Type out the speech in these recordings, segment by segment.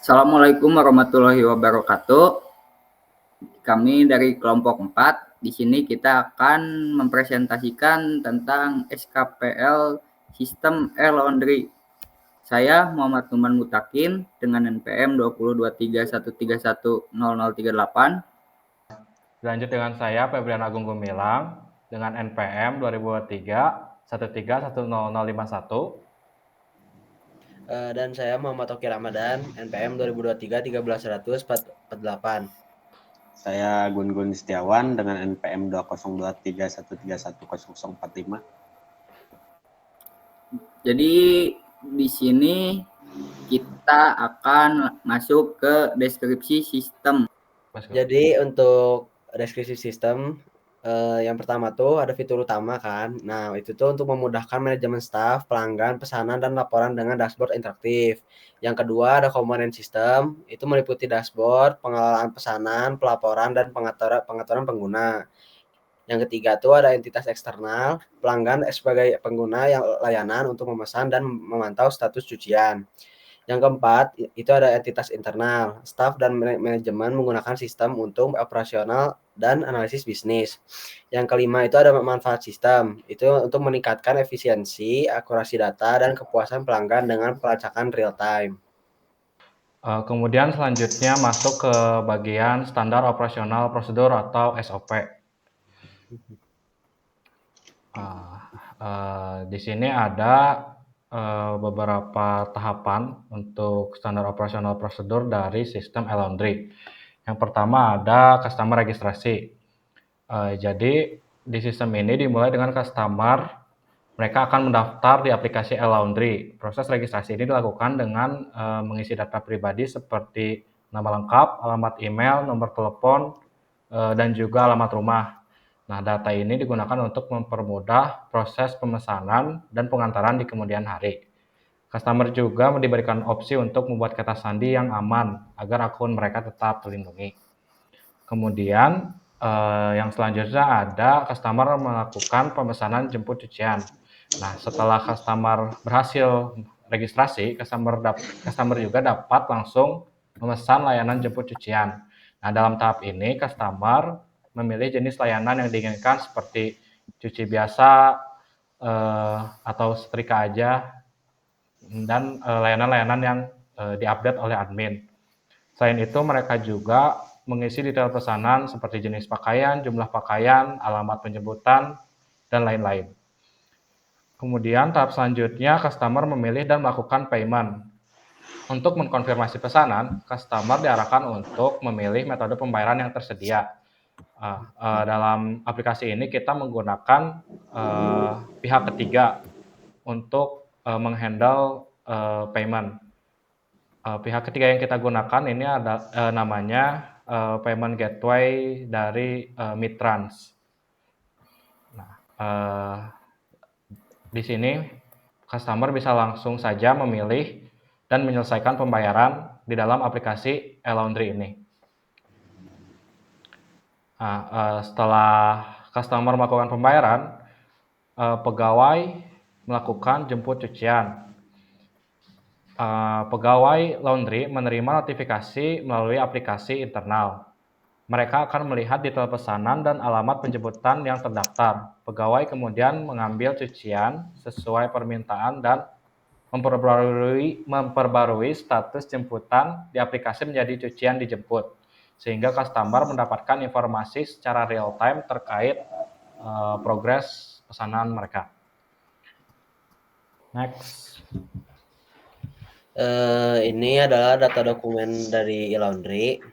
Assalamualaikum warahmatullahi wabarakatuh. Kami dari kelompok 4. Di sini kita akan mempresentasikan tentang SKPL Sistem Air Laundry. Saya Muhammad Numan Mutakin dengan NPM 202313100038. Lanjut dengan saya Febrian Agung Gumilang dengan NPM 202313100051. Dan saya Muhammad Oki Ramadan, NPM 2023 13148. Saya Gun Setiawan dengan NPM 202313110045. Jadi di sini kita akan masuk ke deskripsi sistem. Jadi untuk deskripsi sistem yang pertama tuh ada fitur utama kan. Nah, itu tuh untuk memudahkan manajemen staff, pelanggan, pesanan, dan laporan dengan dashboard interaktif. Yang kedua ada komponen sistem, itu meliputi dashboard, pengelolaan pesanan, pelaporan, dan pengaturan pengguna. Yang ketiga tuh ada entitas eksternal, pelanggan sebagai pengguna yang layanan untuk memesan dan memantau status cucian. Yang keempat, itu ada entitas internal, staf dan manajemen menggunakan sistem untuk operasional dan analisis bisnis. Yang kelima, itu ada manfaat sistem, itu untuk meningkatkan efisiensi, akurasi data, dan kepuasan pelanggan dengan pelacakan real time. Kemudian selanjutnya masuk ke bagian standar operasional prosedur atau SOP. Di sini ada beberapa tahapan untuk standar operasional prosedur dari sistem e-laundry. Yang pertama ada customer registrasi. Jadi di sistem ini dimulai dengan customer, mereka akan mendaftar di aplikasi e-laundry. Proses registrasi ini dilakukan dengan mengisi data pribadi seperti nama lengkap, alamat email, nomor telepon, dan juga alamat rumah. Nah, data ini digunakan untuk mempermudah proses pemesanan dan pengantaran di kemudian hari. Customer juga diberikan opsi untuk membuat kata sandi yang aman agar akun mereka tetap terlindungi. Kemudian yang selanjutnya ada customer melakukan pemesanan jemput cucian. Nah, setelah customer berhasil registrasi, customer juga dapat langsung memesan layanan jemput cucian. Nah, dalam tahap ini customer memilih jenis layanan yang diinginkan seperti cuci biasa atau setrika aja, dan layanan-layanan yang diupdate oleh admin. Selain itu, mereka juga mengisi detail pesanan seperti jenis pakaian, jumlah pakaian, alamat penjemputan, dan lain-lain. Kemudian tahap selanjutnya, customer memilih dan melakukan payment. Untuk mengkonfirmasi pesanan, customer diarahkan untuk memilih metode pembayaran yang tersedia. Dalam aplikasi ini kita menggunakan pihak ketiga untuk menghandle payment. Pihak ketiga yang kita gunakan ini ada namanya payment gateway dari Mitrans. Nah, di sini customer bisa langsung saja memilih dan menyelesaikan pembayaran di dalam aplikasi e-laundry ini. Setelah customer melakukan pembayaran, pegawai melakukan jemput cucian. Pegawai laundry menerima notifikasi melalui aplikasi internal. Mereka akan melihat detail pesanan dan alamat penjemputan yang terdaftar. Pegawai kemudian mengambil cucian sesuai permintaan dan memperbarui status jemputan di aplikasi menjadi cucian dijemput, sehingga customer mendapatkan informasi secara real time terkait progres pesanan mereka. Next. Ini adalah data dokumen dari e-laundry.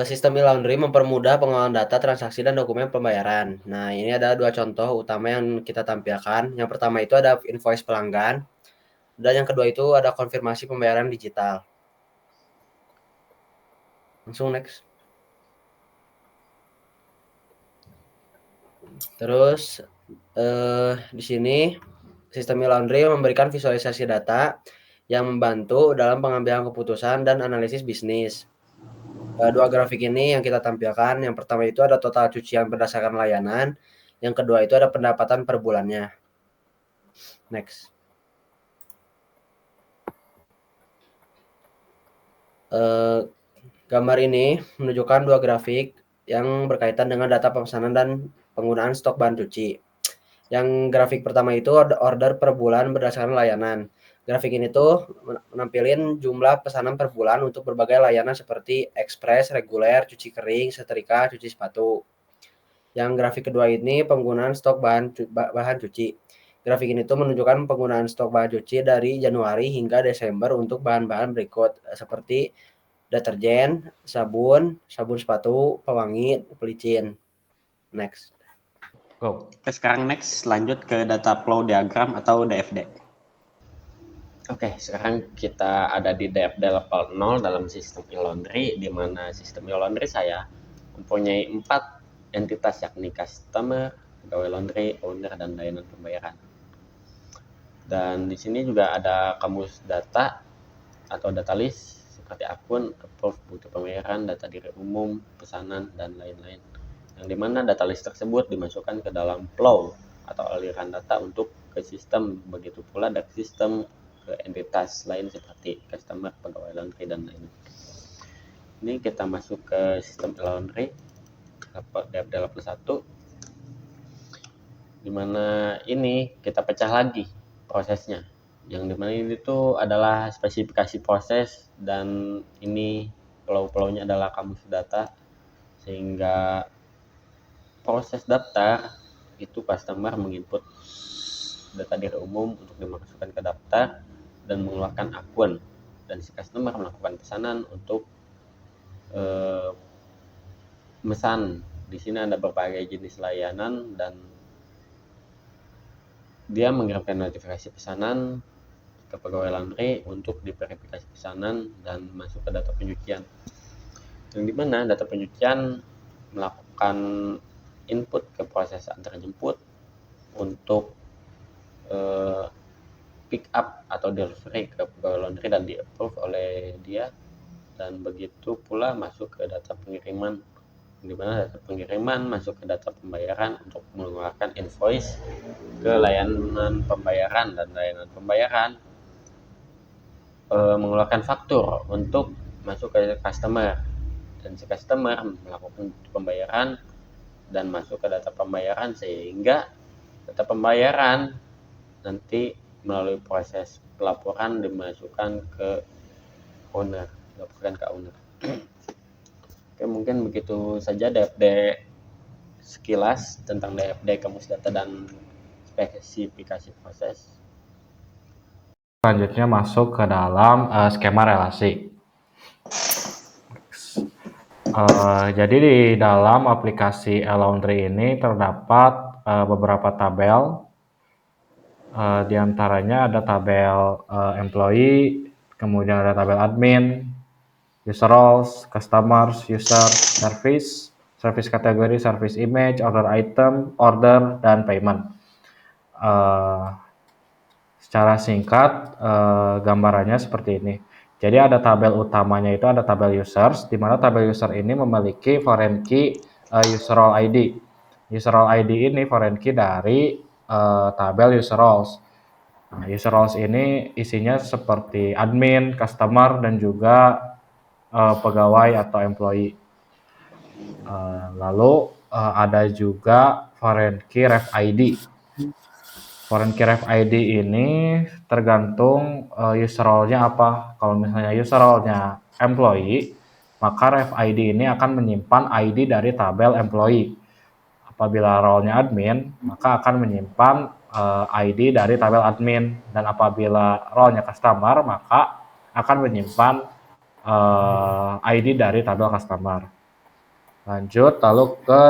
Sistem e-laundry mempermudah pengelolaan data, transaksi, dan dokumen pembayaran. Nah, ini ada dua contoh utama yang kita tampilkan. Yang pertama itu ada invoice pelanggan, dan yang kedua itu ada konfirmasi pembayaran digital. Langsung next. Terus di sini sistem e-laundry memberikan visualisasi data yang membantu dalam pengambilan keputusan dan analisis bisnis. Dua grafik ini yang kita tampilkan. Yang pertama itu ada total cucian berdasarkan layanan. Yang kedua itu ada pendapatan per bulannya. Next. Gambar ini menunjukkan dua grafik yang berkaitan dengan data pemesanan dan penggunaan stok bahan cuci. Yang grafik pertama itu order per bulan berdasarkan layanan. Grafik ini tuh menampilkan jumlah pesanan per bulan untuk berbagai layanan seperti ekspres, reguler, cuci kering, setrika, cuci sepatu. Yang grafik kedua ini penggunaan stok bahan cuci. Grafik ini tuh menunjukkan penggunaan stok bahan cuci dari Januari hingga Desember untuk bahan-bahan berikut seperti deterjen, sabun sepatu, pewangi, pelicin. Next. Go. Oke, sekarang next lanjut ke data flow diagram atau DFD. Oke, sekarang kita ada di DFD level 0 dalam sistem e-laundry, di mana sistem e-laundry saya mempunyai 4 entitas, yakni customer, pegawai laundry, owner, dan layanan pembayaran. Dan di sini juga ada kamus data atau data list seperti akun, approve, bukti pembayaran, data diri umum, pesanan, dan lain-lain. Yang dimana data list tersebut dimasukkan ke dalam flow atau aliran data untuk ke sistem, begitu pula dari sistem ke entitas lain seperti customer, pegawai laundry, dan lain-lain. Ini kita masuk ke sistem laundry DFD level 1, dimana ini kita pecah lagi prosesnya, yang dimana ini tuh adalah spesifikasi proses, dan ini flow-nya adalah kamus data, sehingga proses daftar itu customer menginput data diri umum untuk dimasukkan ke daftar dan mengeluarkan akun, dan si customer melakukan pesanan untuk mesan. Di sini ada berbagai jenis layanan dan dia mengirimkan notifikasi pesanan ke pegawai laundry untuk diverifikasi pesanan dan masuk ke data pencucian, yang dimana data pencucian melakukan input ke proses antar jemput untuk pick up atau delivery ke pegawai laundry dan di approve oleh dia, dan begitu pula masuk ke data pengiriman, di mana data pengiriman masuk ke data pembayaran untuk mengeluarkan invoice ke layanan pembayaran, dan layanan pembayaran mengeluarkan faktur untuk masuk ke customer, dan si customer melakukan pembayaran dan masuk ke data pembayaran, sehingga data pembayaran nanti melalui proses pelaporan dimasukkan ke owner, dilaporkan ke owner. Oke, mungkin begitu saja DFD sekilas tentang DFD, kamus data, dan spesifikasi proses. Selanjutnya masuk ke dalam skema relasi. Jadi di dalam aplikasi e-laundry ini terdapat beberapa tabel. Di antaranya ada tabel employee, kemudian ada tabel admin, user roles, customers, user, service, service kategori, service image, order item, order, dan payment. Secara singkat, gambarannya seperti ini. Jadi ada tabel utamanya itu ada tabel users, di mana tabel user ini memiliki foreign key user role ID. User role ID ini foreign key dari tabel user roles. Nah, user roles ini isinya seperti admin, customer, dan juga pegawai atau employee. Lalu ada juga foreign key ref ID. Foreign key ref ID ini tergantung user role-nya apa. Kalau misalnya user role-nya employee, maka ref ID ini akan menyimpan ID dari tabel employee. Apabila role-nya admin, maka akan menyimpan ID dari tabel admin, dan apabila role-nya customer, maka akan menyimpan ID dari tabel customer. Lanjut lalu ke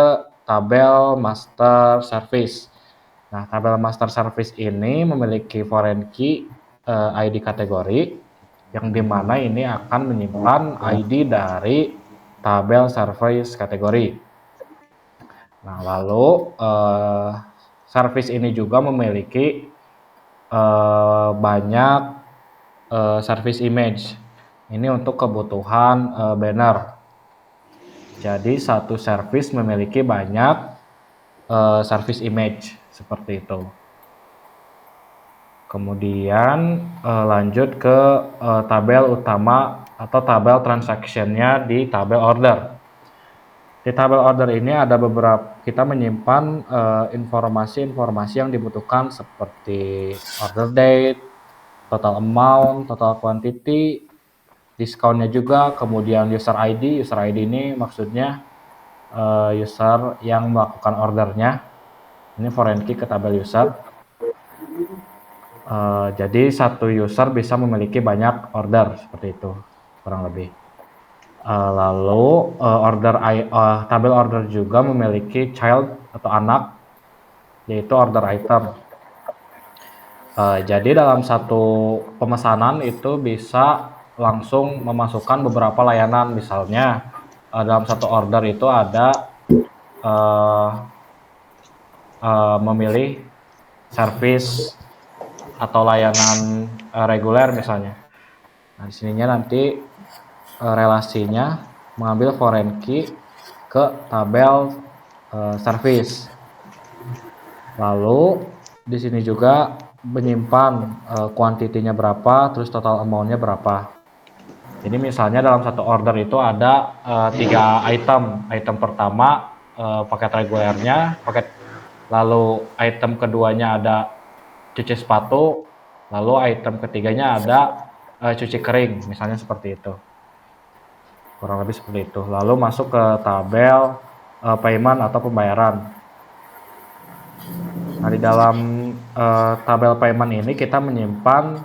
tabel master service. Nah, tabel master service ini memiliki foreign key ID kategori, yang dimana ini akan menyimpan ID dari tabel service kategori. Nah, lalu service ini juga memiliki banyak service image. Ini untuk kebutuhan banner. Jadi satu service memiliki banyak service image seperti itu. Kemudian lanjut ke tabel utama atau tabel transaction-nya di tabel order. Di tabel order ini ada beberapa, kita menyimpan informasi-informasi yang dibutuhkan seperti order date, total amount, total quantity, discount-nya juga, kemudian user ID. User ID ini maksudnya user yang melakukan ordernya. Ini foreign key ke tabel user. Jadi satu user bisa memiliki banyak order seperti itu kurang lebih. Lalu tabel order juga memiliki child atau anak, yaitu order item. Jadi dalam satu pemesanan itu bisa langsung memasukkan beberapa layanan. Misalnya dalam satu order itu ada memilih service atau layanan reguler misalnya. Nah, di sininya nanti relasinya mengambil foreign key ke tabel service. Lalu di sini juga menyimpan kuantitinya berapa, terus total amount-nya berapa. Jadi misalnya dalam satu order itu ada 3 item. Item pertama paket regulernya, lalu item keduanya ada cuci sepatu, lalu item ketiganya ada cuci kering, misalnya seperti itu. Kurang lebih seperti itu. Lalu masuk ke tabel payment atau pembayaran. Nah, di dalam tabel payment ini kita menyimpan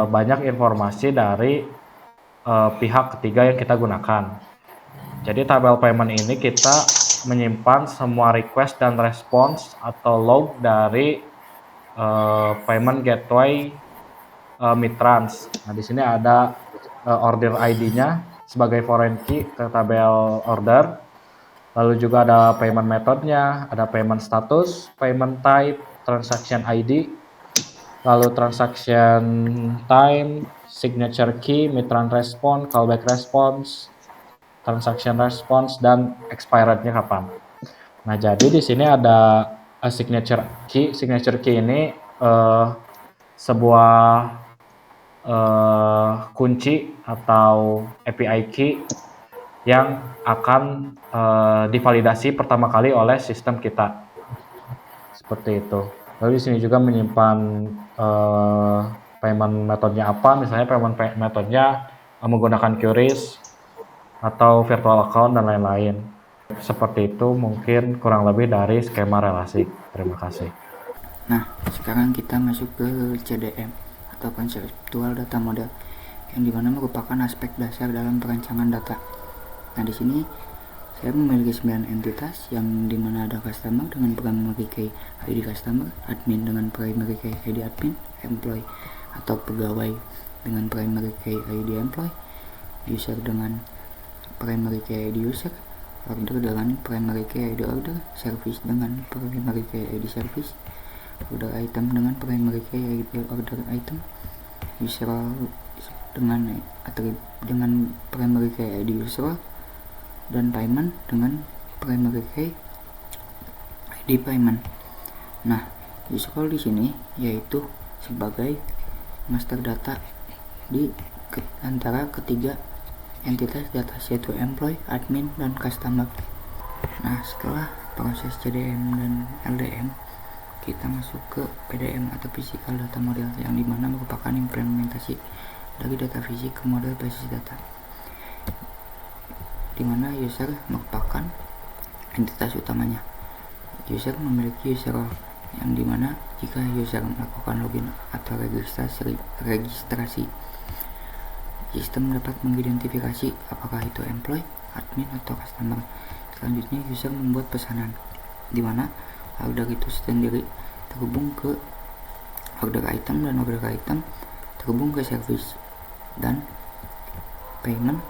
banyak informasi dari pihak ketiga yang kita gunakan. Jadi tabel payment ini kita menyimpan semua request dan response atau log dari payment gateway Mitrans. Nah, di sini ada order ID-nya sebagai foreign key ke tabel order. Lalu juga ada payment methodnya, ada payment status, payment type, transaction ID, lalu transaction time, signature key, Mitran response, callback response, transaction response, dan expirednya kapan. Nah, jadi di sini ada signature key. Signature key ini sebuah kunci atau API key yang akan divalidasi pertama kali oleh sistem kita. Seperti itu. Lalu di sini juga menyimpan payment metodenya apa, misalnya payment metodenya menggunakan QRIS atau virtual account dan lain-lain. Seperti itu mungkin kurang lebih dari skema relasi. Terima kasih. Nah, sekarang kita masuk ke CDM atau Conceptual Data Model, yang dimana merupakan aspek dasar dalam perancangan data. Nah, di sini saya memiliki 9 entitas, yang dimana ada customer dengan primary key ID customer, admin dengan primary key ID admin, employee atau pegawai dengan primary key ID employee, user dengan primary key ID user, order dengan primary key ID order, service dengan primary key ID service, order item dengan primary key ID order item, user dengan primary key ID user, dan payment dengan primary key ID payment. Nah, user di sini yaitu sebagai master data di antara ketiga entitas data, yaitu employee, admin, dan customer. Nah, setelah proses CDM dan LDM, kita masuk ke PDM atau Physical Data Model, yang dimana merupakan implementasi dari data fisik ke model basis data, dimana user merupakan entitas utamanya. User memiliki user role, yang dimana jika user melakukan login atau registrasi, sistem dapat mengidentifikasi apakah itu employee, admin, atau customer. Selanjutnya user membuat pesanan, dimana order itu sendiri terhubung ke order item, dan order item terhubung ke service, dan payment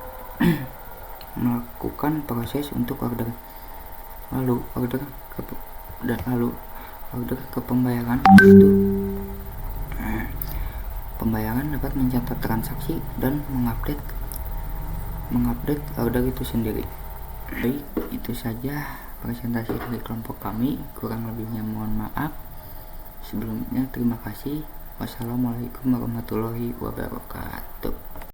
melakukan proses untuk order. Lalu order ke pembayaran, yaitu pembayaran dapat mencatat transaksi dan mengupdate order itu sendiri. Baik, itu saja presentasi dari kelompok kami. Kurang lebihnya mohon maaf. Sebelumnya terima kasih. Wassalamualaikum warahmatullahi wabarakatuh.